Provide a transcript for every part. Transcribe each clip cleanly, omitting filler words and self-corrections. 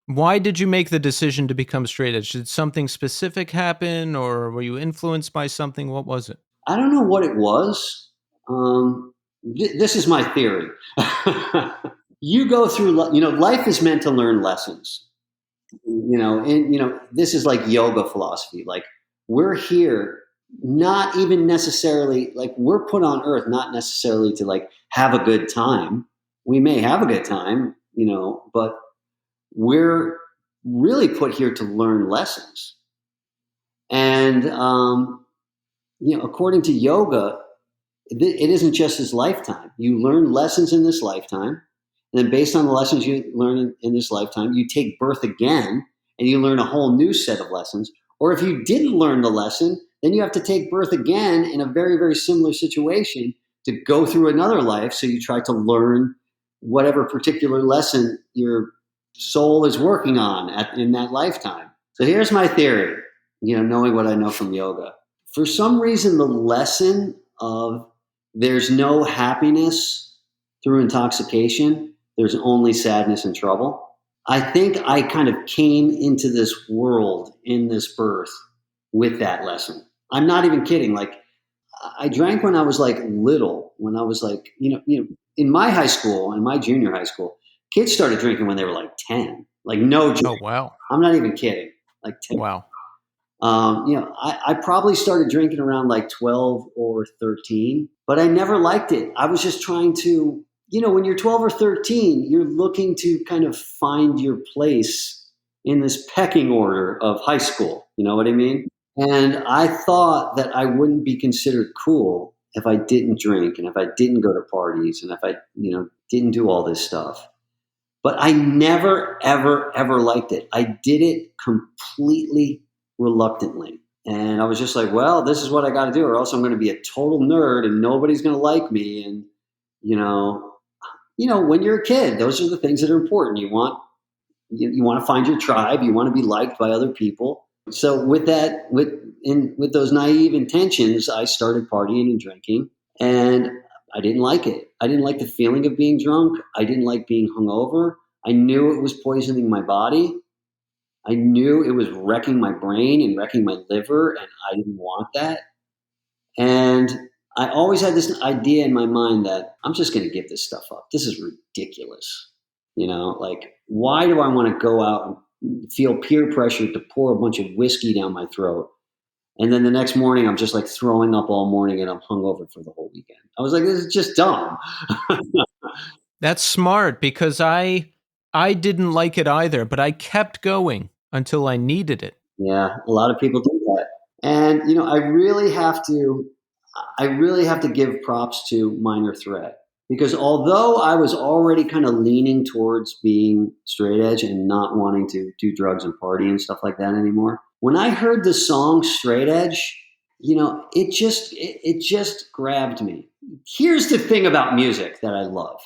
Why did you make the decision to become straight edge? Did something specific happen, or were you influenced by something? What was it? I don't know what it was. This is my theory. You go through, life is meant to learn lessons. And this is like yoga philosophy. Like we're here, not even necessarily like we're put on earth, not necessarily to like have a good time. We may have a good time, but we're really put here to learn lessons. And according to yoga, it isn't just this lifetime. You learn lessons in this lifetime, and then based on the lessons you learn in this lifetime, you take birth again, and you learn a whole new set of lessons. Or if you didn't learn the lesson, then you have to take birth again in a very, very similar situation to go through another life. So you try to learn whatever particular lesson your soul is working on in that lifetime. So here's my theory, knowing what I know from yoga. For some reason, the lesson of there's no happiness through intoxication, there's only sadness and trouble. I think I kind of came into this world in this birth with that lesson. I'm not even kidding. Like I drank when I was like little, when I was like, in my high school, in my junior high school, kids started drinking when they were like 10. Like no Oh, joke. wow. I'm not even kidding. Like 10. Wow. I probably started drinking around like 12 or 13, but I never liked it. I was just trying to, when you're 12 or 13, you're looking to kind of find your place in this pecking order of high school. You know what I mean? And I thought that I wouldn't be considered cool if I didn't drink and if I didn't go to parties and if I, didn't do all this stuff. But I never, ever, ever liked it. I did it completely reluctantly. And I was just like, well, this is what I got to do, or else I'm going to be a total nerd and nobody's going to like me. And, when you're a kid, those are the things that are important. You want to find your tribe. You want to be liked by other people. So with that, with those naive intentions, I started partying and drinking, and I didn't like it. I didn't like the feeling of being drunk. I didn't like being hungover. I knew it was poisoning my body. I knew it was wrecking my brain and wrecking my liver, and I didn't want that. And I always had this idea in my mind that I'm just going to give this stuff up. This is ridiculous. Like, why do I want to go out and feel peer pressure to pour a bunch of whiskey down my throat? And then the next morning, I'm just like throwing up all morning and I'm hungover for the whole weekend. I was like, this is just dumb. That's smart because I didn't like it either, but I kept going until I needed it. Yeah, a lot of people do that. And I really have to give props to Minor Threat because although I was already kind of leaning towards being straight edge and not wanting to do drugs and party and stuff like that anymore, when I heard the song Straight Edge, it just grabbed me. Here's the thing about music that I love.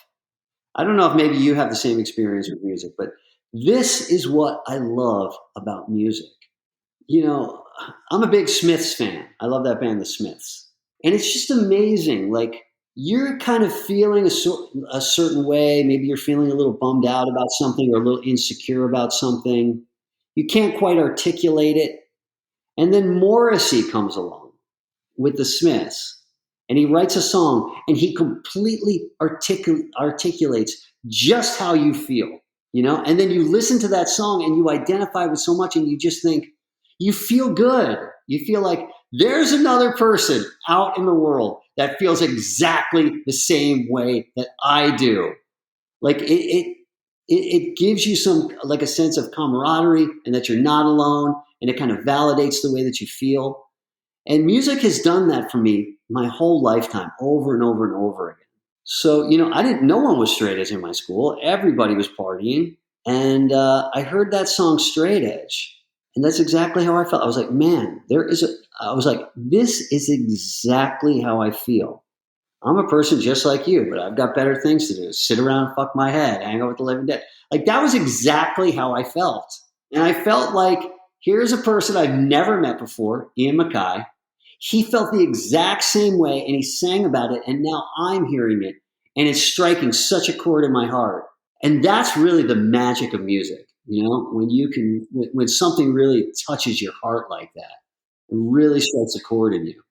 I don't know if maybe you have the same experience with music, but this is what I love about music. You know, I'm a big Smiths fan. I love that band, The Smiths. And it's just amazing. Like, you're kind of feeling a certain way. Maybe you're feeling a little bummed out about something or a little insecure about something. You can't quite articulate it. And then Morrissey comes along with The Smiths and he writes a song and he completely articulates just how you feel. And then you listen to that song and you identify with so much and you just think, you feel good. You feel like there's another person out in the world that feels exactly the same way that I do. Like it gives you some like a sense of camaraderie and that you're not alone, and it kind of validates the way that you feel. And music has done that for me my whole lifetime, over and over and over again. So I didn't. No one was straight edge in my school. Everybody was partying, and I heard that song "Straight Edge." And that's exactly how I felt. I was like, man, I was like, this is exactly how I feel. I'm a person just like you, but I've got better things to do. Sit around, fuck my head, hang out with the living dead. Like that was exactly how I felt. And I felt like here's a person I've never met before, Ian Mackay. He felt the exact same way and he sang about it. And now I'm hearing it and it's striking such a chord in my heart. And that's really the magic of music. You know, when you can, when something really touches your heart like that, it really strikes a chord in you.